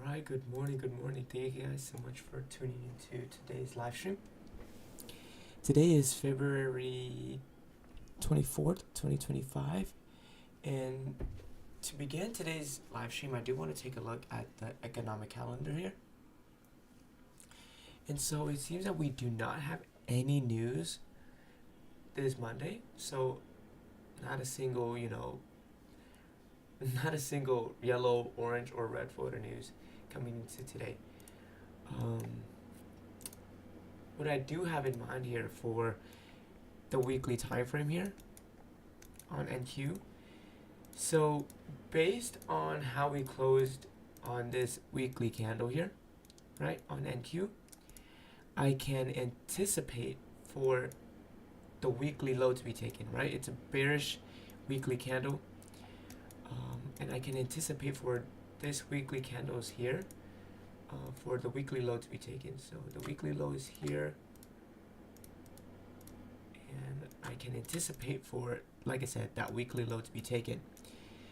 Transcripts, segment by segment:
Alright, good morning. Thank you guys so much for tuning into today's live stream. Today is February 24th, 2025. And to begin today's live stream, I do want to take a look at the economic calendar here. And so it seems that we do not have any news this Monday. So not a single, not a single yellow, orange, or red photo news coming into today. What I do have in mind here for the weekly time frame here on NQ. So based on how we closed on this weekly candle here, right, on NQ, I can anticipate for the weekly low to be taken, right? It's a bearish weekly candle. And I can anticipate for this weekly candles here for the weekly low to be taken. So the weekly low is here. And I can anticipate for, like I said, that weekly low to be taken.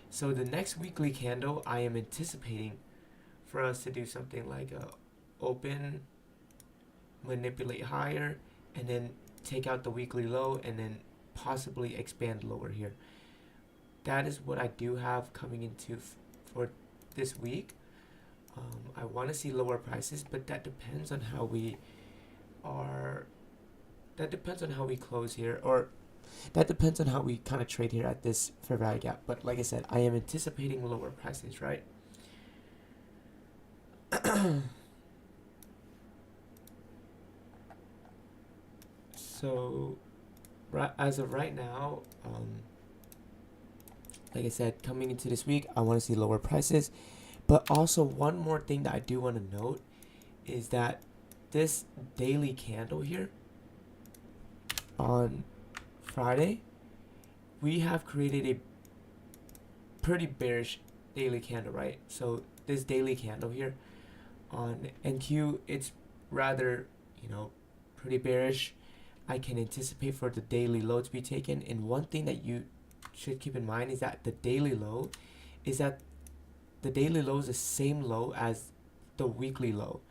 So the next weekly candle, I am anticipating for us to do something like a open, manipulate higher, and then take out the weekly low, and then possibly expand lower here. That is what I do have coming into for this week. I want to see lower prices, but that depends on how we are. That depends on how we close here, or that depends on how we kind of trade here at this fair value gap. But like I said, I am anticipating lower prices, right? So, as of right now, like I said, coming into this week, I want to see lower prices. But also, one more thing that I do want to note is that this daily candle here on Friday, we have created a pretty bearish daily candle, right? So this daily candle here on NQ, it's rather, pretty bearish. I can anticipate for the daily low to be taken. And one thing that you should keep in mind is that the daily low is the same low as the weekly low.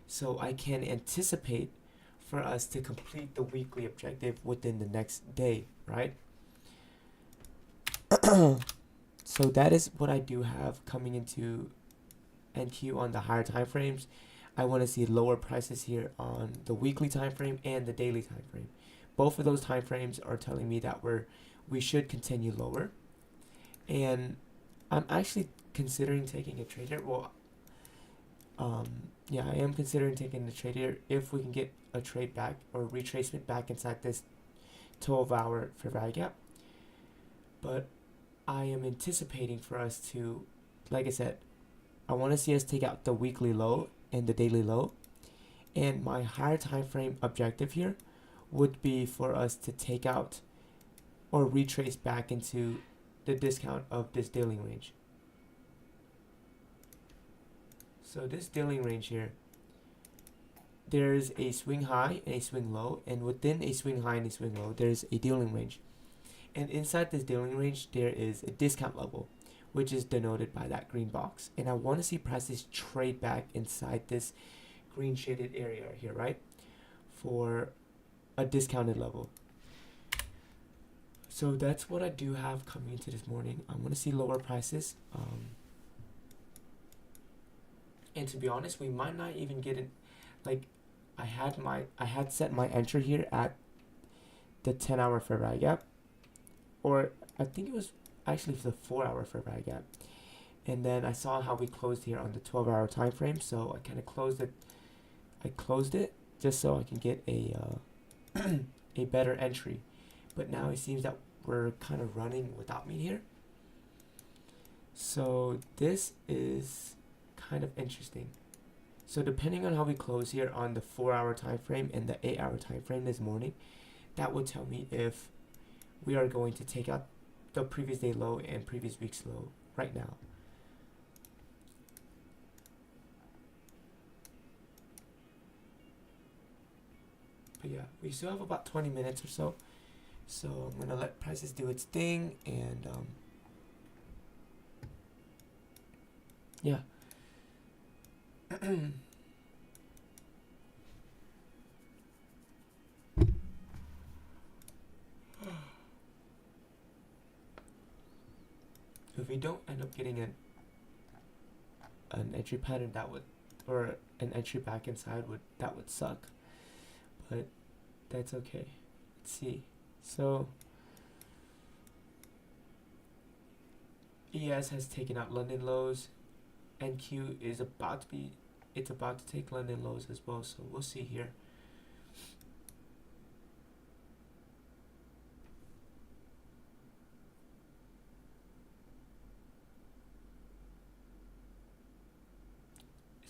So I can anticipate for us to complete the weekly objective within the next day, right? So that is what I do have coming into NQ on the higher time frames. I want to see lower prices here on the weekly time frame and the daily time frame. Both of those time frames are telling me that we should continue lower. And I'm actually considering taking a trade here. Well, yeah, I am considering taking a trade here if we can get a trade back or retracement back inside this 12-hour fair value gap. But I am anticipating for us to, like I said, I want to see us take out the weekly low and the daily low. And my higher time frame objective here would be for us to take out or retrace back into the discount of this dealing range. So this dealing range here, there's a swing high and a swing low, and within a swing high and a swing low, there's a dealing range. And inside this dealing range, there is a discount level, which is denoted by that green box. And I want to see prices trade back inside this green shaded area here, right? For a discounted level. So that's what I do have coming into this morning. I want to see lower prices. And to be honest, we might not even get it. Like, I had set my entry here at the 10-hour fair value gap, or I think it was actually the 4-hour fair value gap. And then I saw how we closed here on the 12-hour time frame, so I kind of closed it. I closed it just so I can get a a better entry. But now it seems that we're kind of running without me here. So this is kind of interesting. So depending on how we close here on the 4-hour time frame and the 8-hour time frame this morning, that would tell me if we are going to take out the previous day low and previous week's low right now. But yeah, we still have about 20 minutes or so. So I'm going to let prices do its thing, and yeah. If we don't end up getting an entry pattern, that would, or an entry back inside, that would suck, but that's okay. Let's see. So ES has taken out London lows. NQ is about to be, it's about to take London lows as well, so we'll see here.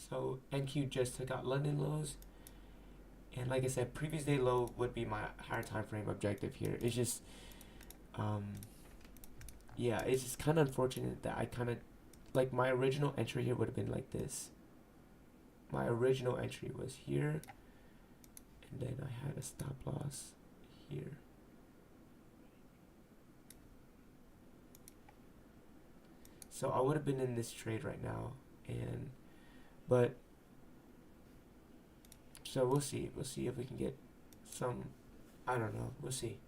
So NQ just took out London lows, and like I said, previous day low would be my higher time frame objective here. It's just yeah, it's just kind of unfortunate that I kind of, like, my original entry here would have been like this. My original entry was here, and then I had a stop loss here. So I would have been in this trade right now, and but so we'll see if we can get some, I don't know, we'll see.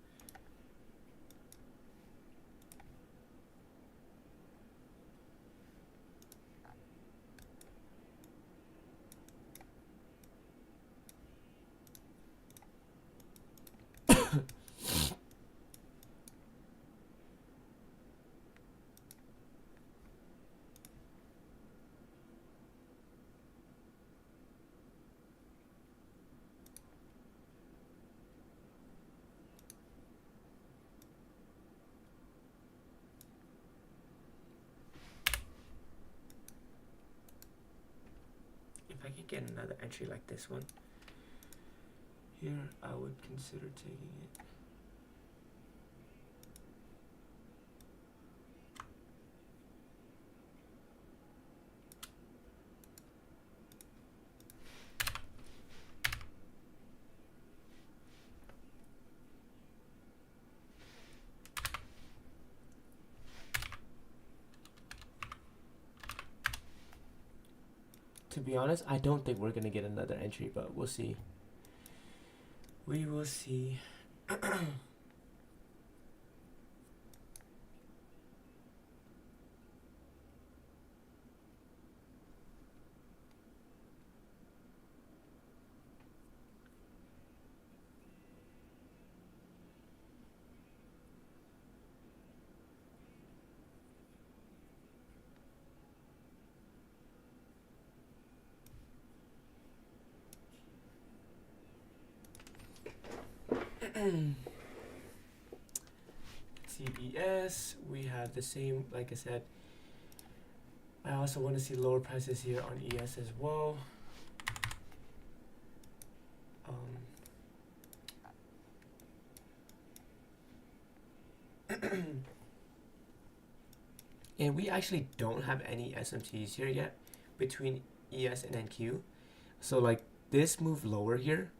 If I could get another entry like this one here, I would consider taking it. To be honest, I don't think we're gonna get another entry, but we'll see. We will see. CBS, we have the same, like I said. I also want to see lower prices here on ES as well. And we actually don't have any SMTs here yet between ES and NQ. So like this move lower here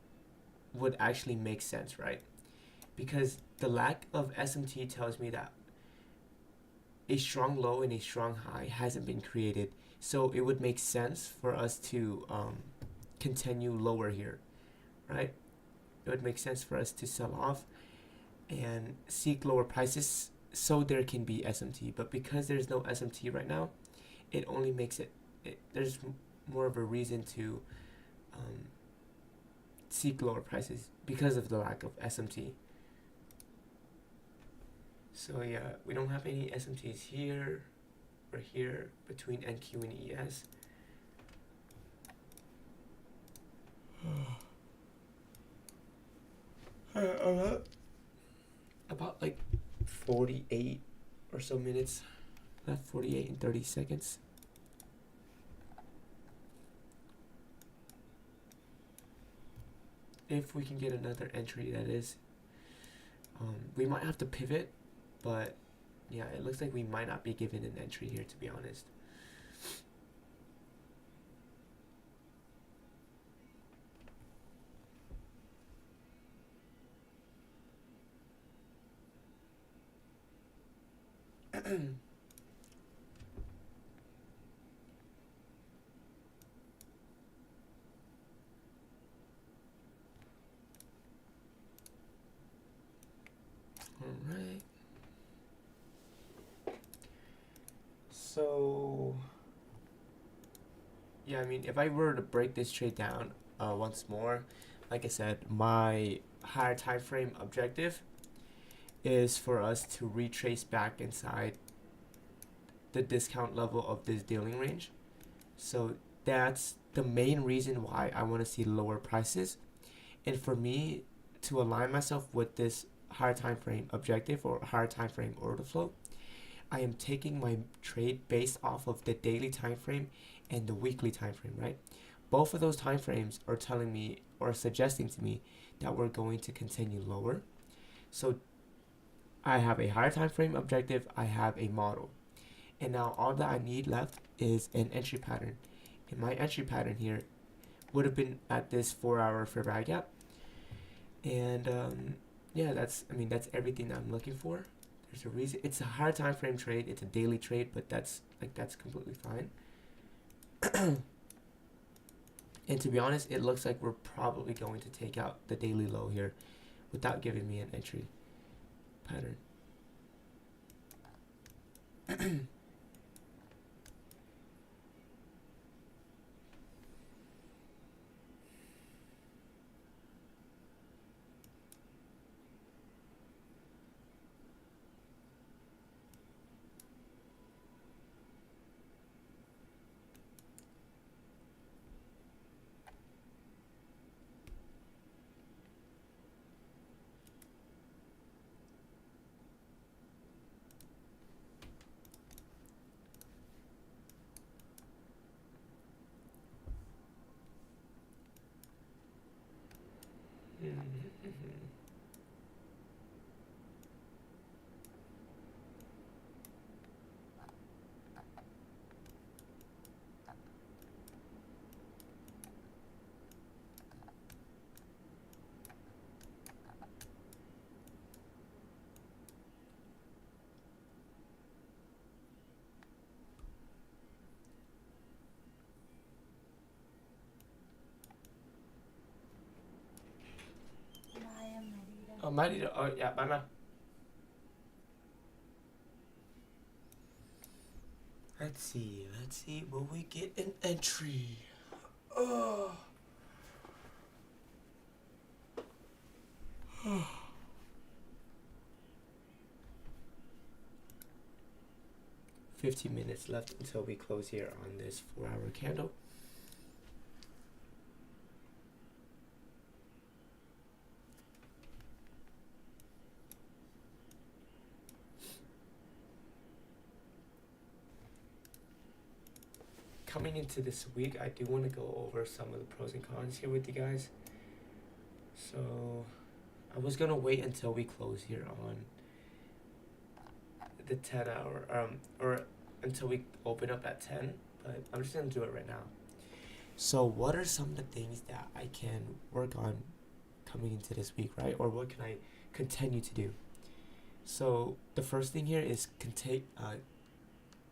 would actually make sense, right? Because the lack of SMT tells me that a strong low and a strong high hasn't been created. So it would make sense for us to continue lower here, right? It would make sense for us to sell off and seek lower prices so there can be SMT. But because there's no SMT right now, it only makes it there's more of a reason to seek lower prices because of the lack of SMT. So yeah, we don't have any SMTs here or here between NQ and ES. About like 48 or so minutes left, 48 and 30 seconds. If we can get another entry, that is. We might have to pivot, but yeah, it looks like we might not be given an entry here, to be honest. So yeah, I mean, if I were to break this trade down once more, like I said, my higher time frame objective is for us to retrace back inside the discount level of this dealing range. So that's the main reason why I want to see lower prices. And for me to align myself with this higher time frame objective or higher time frame order flow, I am taking my trade based off of the daily time frame and the weekly time frame, right? Both of those time frames are telling me or suggesting to me that we're going to continue lower. So I have a higher time frame objective, I have a model. And now all that I need left is an entry pattern. And my entry pattern here would have been at this 4-hour fair value gap. And yeah, that's everything that I'm looking for. There's a reason. It's a higher time frame trade. It's a daily trade, but that's completely fine. And to be honest, it looks like we're probably going to take out the daily low here without giving me an entry pattern. Oh, Marita. Oh, yeah, bye, ma. Let's see. Will we get an entry? Oh. 15 minutes left until we close here on this 4-hour candle. Coming into this week, I do want to go over some of the pros and cons here with you guys. So I was gonna wait until we close here on the 10-hour, or until we open up at 10, but I'm just gonna do it right now. So what are some of the things that I can work on coming into this week, right? Or what can I continue to do? So the first thing here is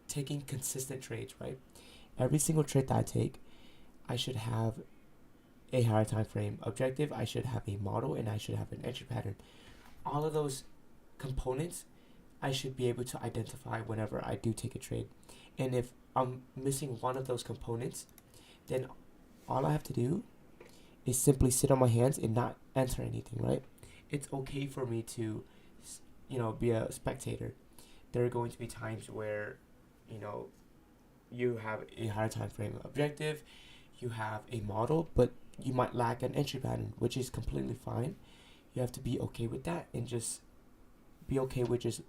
taking consistent trades, right? Every single trade that I take, I should have a higher time frame objective, I should have a model, and I should have an entry pattern. All of those components I should be able to identify whenever I do take a trade. And if I'm missing one of those components, then all I have to do is simply sit on my hands and not enter anything, right? It's okay for me to, be a spectator. There are going to be times where, you have a higher time frame objective, you have a model, but you might lack an entry pattern, which is completely fine. You have to be okay with that and just be okay with just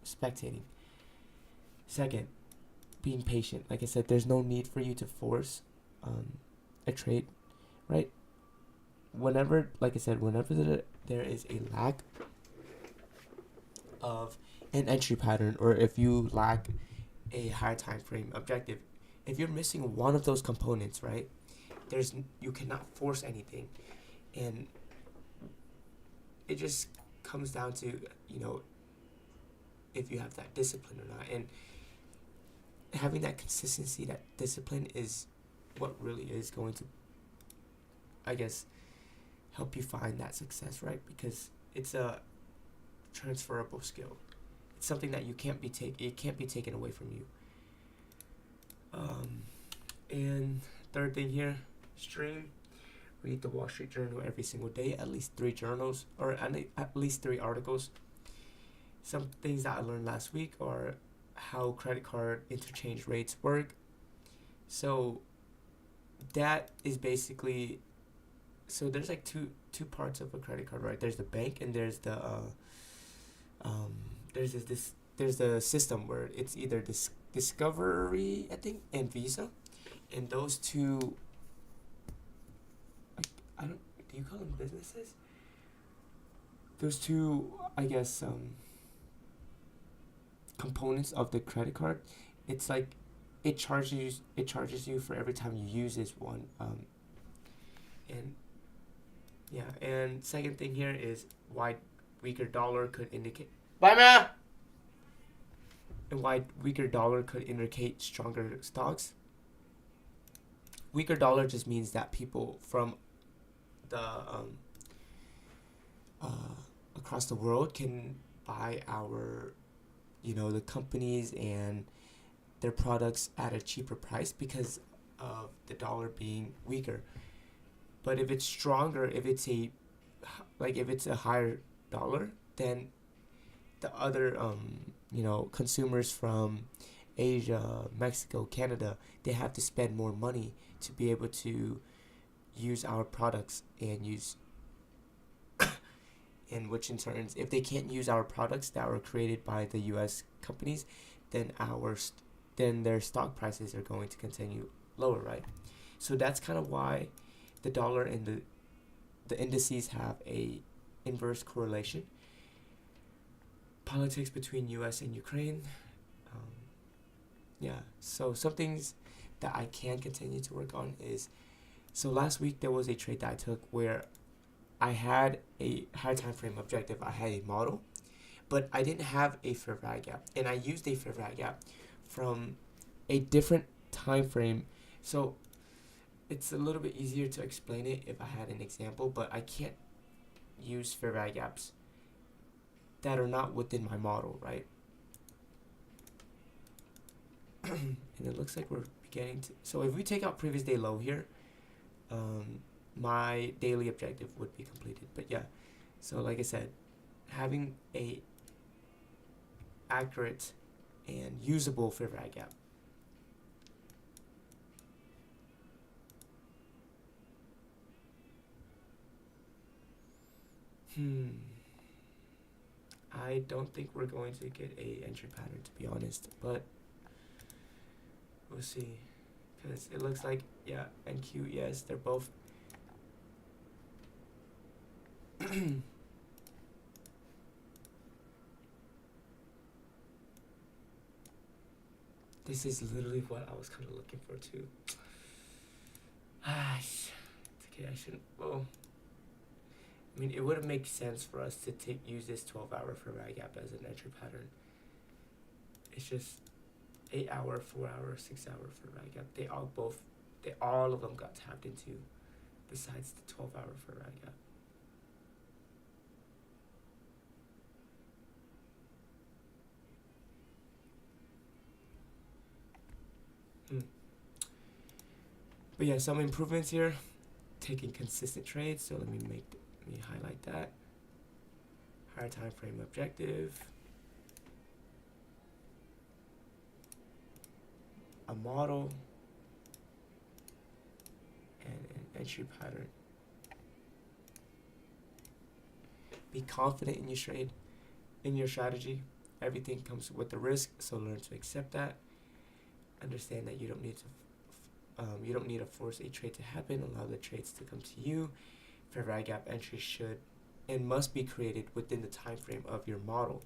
spectating. Second, being patient. Like I said, there's no need for you to force a trade, right? Whenever there is a lack of an entry pattern, or if you lack a higher time frame objective, if you're missing one of those components, right, you cannot force anything, and it just comes down to if you have that discipline or not. And having that consistency, that discipline, is what really is going to, I guess, help you find that success, right? Because it's a transferable skill. It's something that it can't be taken away from you. And third thing here, stream. Read the Wall Street Journal every single day, at least 3 journals, or at least 3 articles. Some things that I learned last week are how credit card interchange rates work. So that is basically, so there's like two parts of a credit card, right? There's the bank and there's the there's the system where it's either Discovery, I think, and Visa, and those two, I don't, do you call them businesses? Those two, I guess, components of the credit card, it's like it charges you for every time you use this one, and yeah. And second thing here is why weaker dollar could indicate. Bye, ma. And why weaker dollar could indicate stronger stocks. Weaker dollar just means that people from the across the world can buy our, the companies and their products at a cheaper price because of the dollar being weaker. But if it's stronger, if it's a higher dollar, then the other consumers from Asia, Mexico, Canada, they have to spend more money to be able to use our products and use and which in turn, if they can't use our products that were created by the US companies, then their stock prices are going to continue lower, right? So that's kind of why the dollar and the indices have a inverse correlation. Politics between US and Ukraine. So some things that I can continue to work on is, so last week there was a trade that I took where I had a higher time frame objective. I had a model, but I didn't have a fair value gap, and I used a fair value gap from a different time frame. So it's a little bit easier to explain it if I had an example, but I can't use fair value gaps that are not within my model, right? And it looks like we're getting to, so if we take out previous day low here, my daily objective would be completed. But yeah, so like I said, having a accurate and usable fair value gap. I don't think we're going to get a entry pattern, to be honest, but we'll see, because it looks like, yeah, NQ, yes, they're both this is literally what I was kind of looking for too. It's okay, I shouldn't, well, I mean, it would make sense for us to use this 12-hour fair value gap as an entry pattern. It's just 8-hour, 4-hour, 6-hour fair value gap. All of them got tapped into, besides the 12-hour fair value gap. But yeah, some improvements here. Taking consistent trades. So let me highlight that. Higher time frame objective. A model. And an entry pattern. Be confident in your trade, in your strategy. Everything comes with the risk, so learn to accept that. Understand that you don't need to force a trade to happen. Allow the trades to come to you. Fair value gap entry should and must be created within the time frame of your model.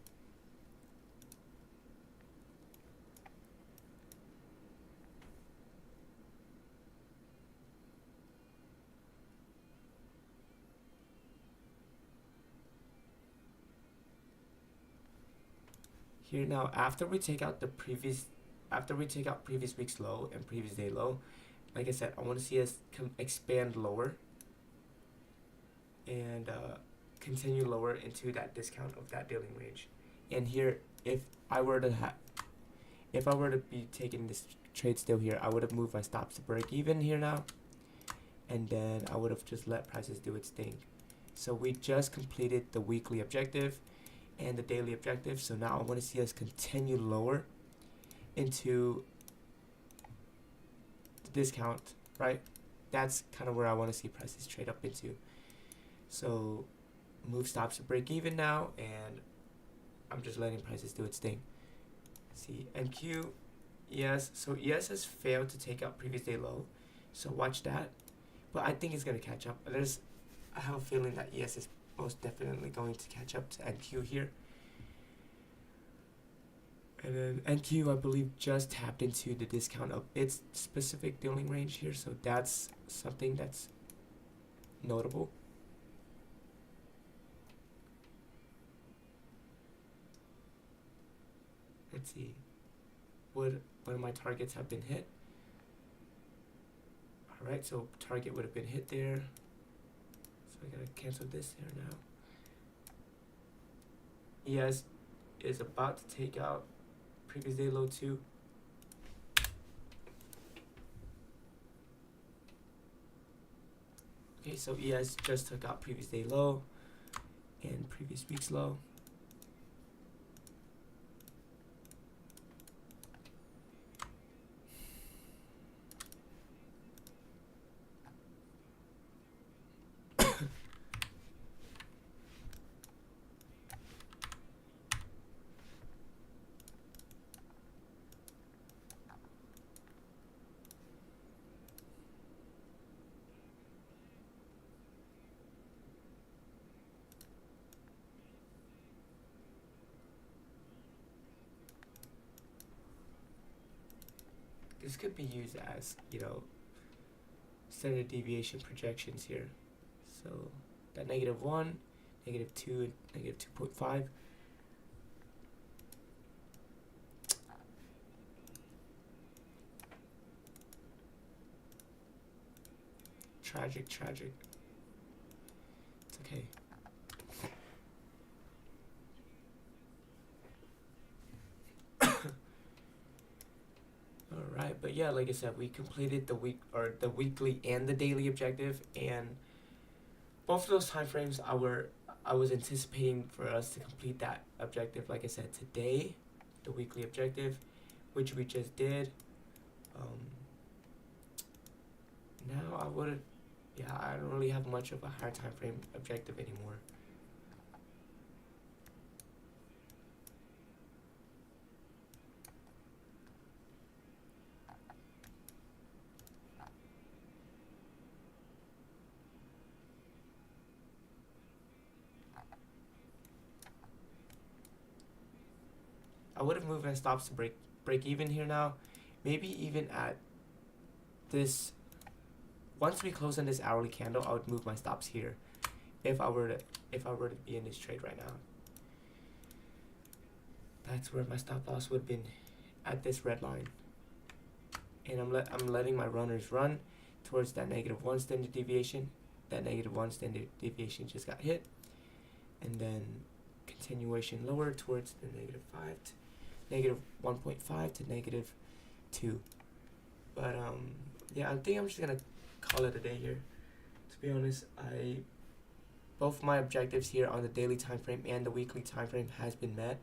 Here now, after we take out previous week's low and previous day low, like I said, I want to see us expand lower and continue lower into that discount of that daily range. And here, if I were to be taking this trade still here, I would have moved my stops to break even here now, and then I would have just let prices do its thing. So we just completed the weekly objective and the daily objective. So now I want to see us continue lower into the discount, right? That's kind of where I want to see prices trade up into. So move stops to break even now, and I'm just letting prices do its thing. See, NQ, ES. So ES has failed to take out previous day low. So watch that. But I think it's going to catch up. I have a feeling that ES is most definitely going to catch up to NQ here. And then NQ, I believe, just tapped into the discount of its specific dealing range here. So that's something that's notable. Let's see. One of my targets have been hit. Alright, so target would have been hit there. So I gotta cancel this here now. ES is about to take out previous day low too. Okay, so ES just took out previous day low and previous week's low. This could be used as, standard deviation projections here. So that -1, -2, and -2.5. Tragic. It's okay. Alright, but yeah, like I said, we completed the weekly and the daily objective, and both of those time frames I was anticipating for us to complete that objective, like I said, today, the weekly objective, which we just did. Now I don't really have much of a higher time frame objective anymore. I would have moved my stops to break even here now. Maybe even at this, once we close on this hourly candle, I would move my stops here if I were to be in this trade right now. That's where my stop loss would have been, at this red line. And I'm letting my runners run towards that -1 standard deviation. That -1 standard deviation just got hit, and then continuation lower towards the -1.5 to -2. But yeah, I think I'm just gonna call it a day here. To be honest, both my objectives here on the daily time frame and the weekly time frame has been met.